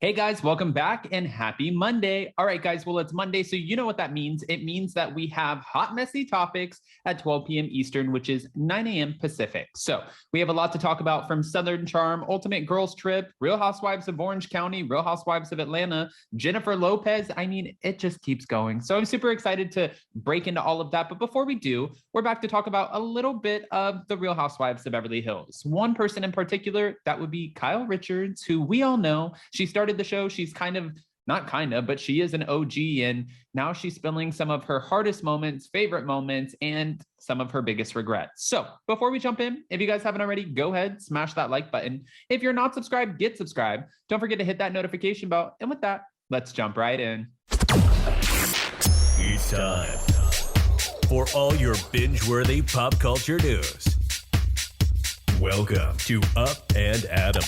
Hey guys, welcome back and happy Monday. All right, guys, well, it's Monday, so you know what that means. It means that we have hot, messy topics at 12 p.m. Eastern, which is 9 a.m. Pacific. So we have a lot to talk about, from Southern Charm, Ultimate Girls Trip, Real Housewives of Orange County, Real Housewives of Atlanta, Jennifer Lopez. I mean, it just keeps going. So I'm super excited to break into all of that. But before we do, we're back to talk about a little bit of the Real Housewives of Beverly Hills. One person in particular, that would be Kyle Richards, who we all know. She started the show. She's but she is an OG, and now she's spilling some of her hardest moments, favorite moments, and some of her biggest regrets. So before we jump in, if you guys haven't already, go ahead, smash that like button. If you're not subscribed, get subscribed. Don't forget to hit that notification bell. And with that, let's jump right in. It's time for all your binge-worthy pop culture news. Welcome to Up and Adam.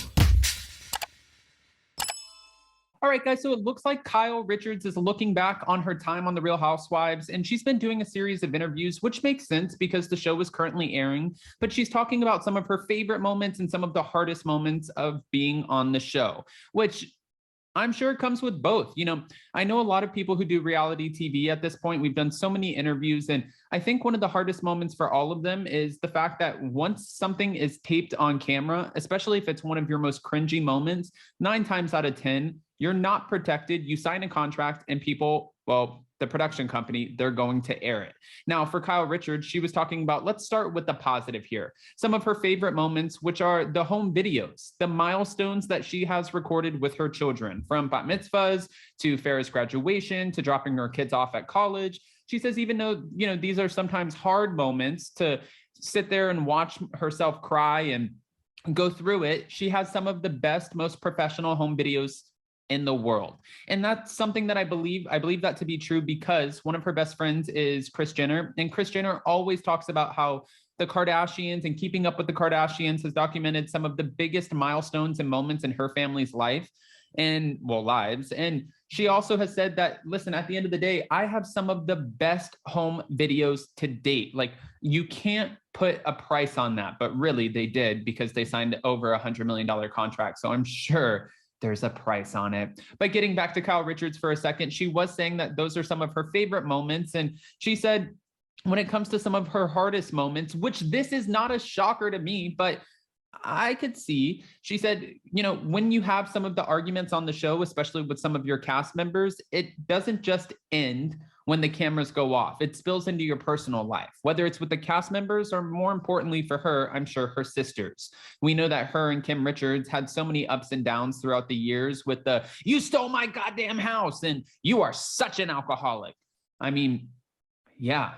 All right, guys, so it looks like Kyle Richards is looking back on her time on The Real Housewives, and she's been doing a series of interviews, which makes sense because the show is currently airing, but she's talking about some of her favorite moments and some of the hardest moments of being on the show, which I'm sure it comes with both. You know, I know a lot of people who do reality TV at this point. We've done so many interviews, and I think one of the hardest moments for all of them is the fact that once something is taped on camera, especially if it's one of your most cringy moments, 9 times out of 10, you're not protected. You sign a contract and people, well, the production company, they're going to air it. Now, for Kyle Richards, she was talking about, let's start with the positive here. Some of her favorite moments, which are the home videos, the milestones that she has recorded with her children, from bat mitzvahs to Farrah's graduation to dropping her kids off at college. She says, even though, you know, these are sometimes hard moments to sit there and watch herself cry and go through it, she has some of the best, most professional home videos in the world. And that's something that I believe that to be true, because one of her best friends is Kris Jenner, and Kris Jenner always talks about how the Kardashians and Keeping Up with the Kardashians has documented some of the biggest milestones and moments in her family's lives. And she also has said that, listen, at the end of the day, I have some of the best home videos to date. Like, you can't put a price on that, but really they did, because they signed over $100 million contract. So I'm sure there's a price on it. But getting back to Kyle Richards for a second, she was saying that those are some of her favorite moments. And she said, when it comes to some of her hardest moments, which this is not a shocker to me, but I could see, she said, you know, when you have some of the arguments on the show, especially with some of your cast members, it doesn't just end when the cameras go off. It spills into your personal life, whether it's with the cast members or, more importantly for her, I'm sure, her sisters. We know that her and Kim Richards had so many ups and downs throughout the years with the, you stole my goddamn house and you are such an alcoholic. I mean, yeah.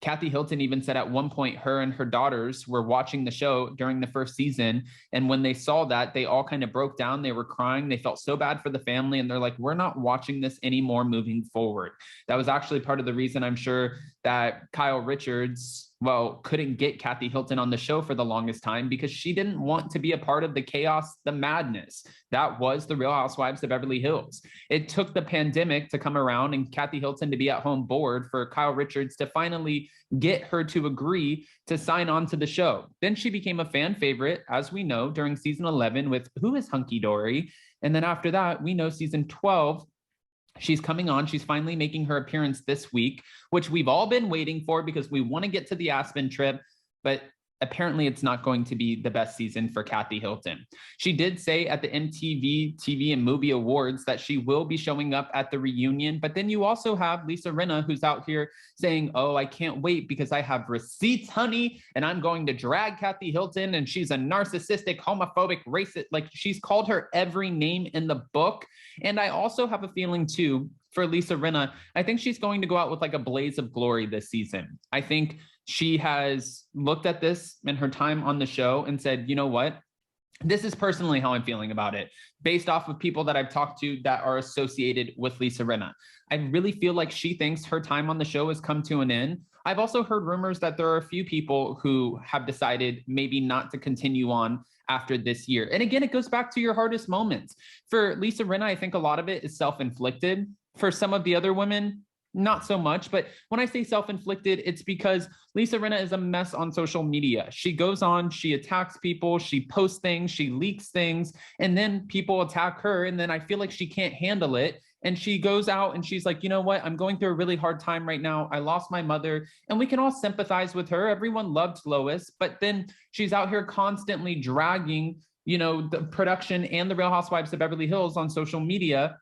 Kathy Hilton even said at one point her and her daughters were watching the show during the first season, and when they saw that, they all kind of broke down. They were crying. They felt so bad for the family, and they're like, we're not watching this anymore moving forward. That was actually part of the reason, I'm sure, that Kyle Richards, well, couldn't get Kathy Hilton on the show for the longest time, because she didn't want to be a part of the chaos, the madness that was the Real Housewives of Beverly Hills. It took the pandemic to come around and Kathy Hilton to be at home bored for Kyle Richards to finally get her to agree to sign on to the show. Then she became a fan favorite, as we know, during season 11 with Who is Hunky Dory? And then after that, we know season 12, she's coming on. She's finally making her appearance this week, which we've all been waiting for because we want to get to the Aspen trip, but apparently it's not going to be the best season for Kathy Hilton. She did say at the MTV TV and Movie Awards that she will be showing up at the reunion, but then you also have Lisa Rinna, who's out here saying, oh, I can't wait because I have receipts, honey, and I'm going to drag Kathy Hilton, and she's a narcissistic, homophobic, racist. Like, she's called her every name in the book. And I also have a feeling too, for Lisa Rinna, I think she's going to go out with like a blaze of glory this season. I think she has looked at this in her time on the show and said, you know what? This is personally how I'm feeling about it, based off of people that I've talked to that are associated with Lisa Rinna. I really feel like she thinks her time on the show has come to an end. I've also heard rumors that there are a few people who have decided maybe not to continue on after this year. And again, it goes back to your hardest moments. For Lisa Rinna, I think a lot of it is self-inflicted. For some of the other women, not so much. But when I say self-inflicted, it's because Lisa Rinna is a mess on social media. She goes on, she attacks people, she posts things, she leaks things, and then people attack her. And then I feel like she can't handle it. And she goes out and she's like, you know what? I'm going through a really hard time right now. I lost my mother. And we can all sympathize with her. Everyone loved Lois. But then she's out here constantly dragging, the production and the Real Housewives of Beverly Hills on social media.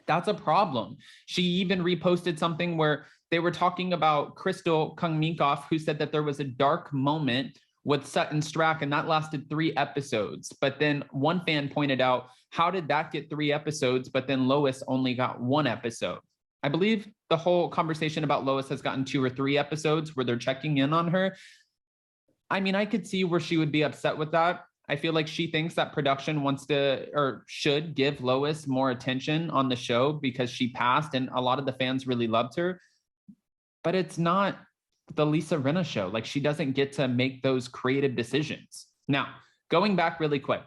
That's a problem. She even reposted something where they were talking about Crystal Kungminkoff, who said that there was a dark moment with Sutton Strack, and that lasted 3 episodes. But then one fan pointed out, how did that get 3 episodes, but then Lois only got 1 episode? I believe the whole conversation about Lois has gotten 2 or 3 episodes where they're checking in on her. I mean, I could see where she would be upset with that. I feel like she thinks that production wants to or should give Lois more attention on the show because she passed and a lot of the fans really loved her. But it's not the Lisa Rinna show. Like, she doesn't get to make those creative decisions. Now, going back really quick,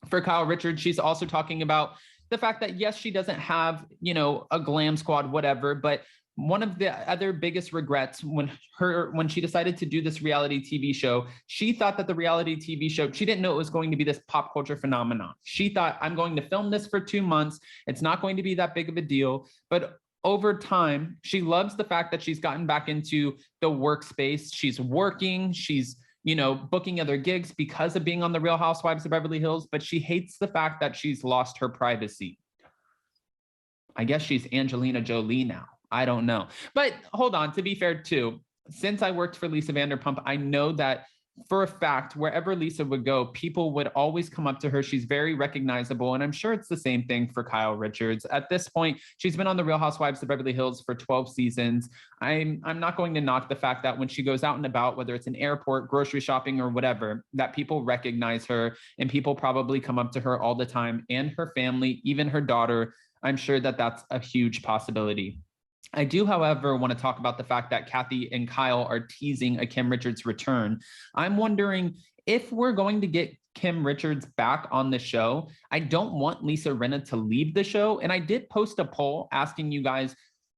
for Kyle Richards, she's also talking about the fact that, yes, she doesn't have, a glam squad, whatever, but one of the other biggest regrets when she decided to do this reality TV show, she thought that the reality TV show, she didn't know it was going to be this pop culture phenomenon. She thought, I'm going to film this for 2 months. It's not going to be that big of a deal. But over time, she loves the fact that she's gotten back into the workspace. She's working. She's, booking other gigs because of being on the Real Housewives of Beverly Hills. But she hates the fact that she's lost her privacy. I guess she's Angelina Jolie now. I don't know. But hold on, to be fair too, since I worked for Lisa Vanderpump, I know that for a fact, wherever Lisa would go, people would always come up to her. She's very recognizable. And I'm sure it's the same thing for Kyle Richards. At this point, she's been on the Real Housewives of Beverly Hills for 12 seasons. I'm not going to knock the fact that when she goes out and about, whether it's an airport, grocery shopping, or whatever, that people recognize her and people probably come up to her all the time, and her family, even her daughter. I'm sure that that's a huge possibility. I do, however, want to talk about the fact that Kathy and Kyle are teasing a Kim Richards return. I'm wondering if we're going to get Kim Richards back on the show. I don't want Lisa Rinna to leave the show. And I did post a poll asking you guys,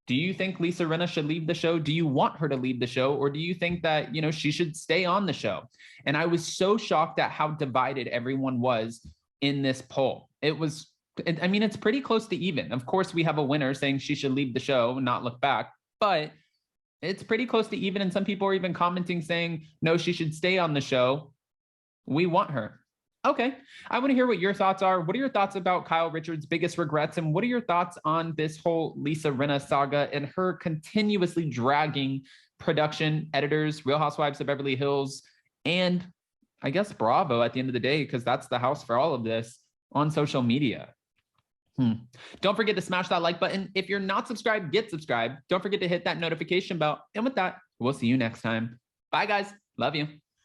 do you think Lisa Rinna should leave the show? Do you want her to leave the show? Or do you think that, she should stay on the show? And I was so shocked at how divided everyone was in this poll. It's pretty close to even. Of course, we have a winner saying she should leave the show and not look back, but it's pretty close to even. And some people are even commenting saying, no, she should stay on the show. We want her. Okay. I want to hear what your thoughts are. What are your thoughts about Kyle Richards' biggest regrets? And what are your thoughts on this whole Lisa Rinna saga and her continuously dragging production, editors, Real Housewives of Beverly Hills, and I guess Bravo at the end of the day, because that's the house for all of this, on social media? Don't forget to smash that like button. If you're not subscribed, get subscribed. Don't forget to hit that notification bell. And with that, we'll see you next time. Bye, guys. Love you.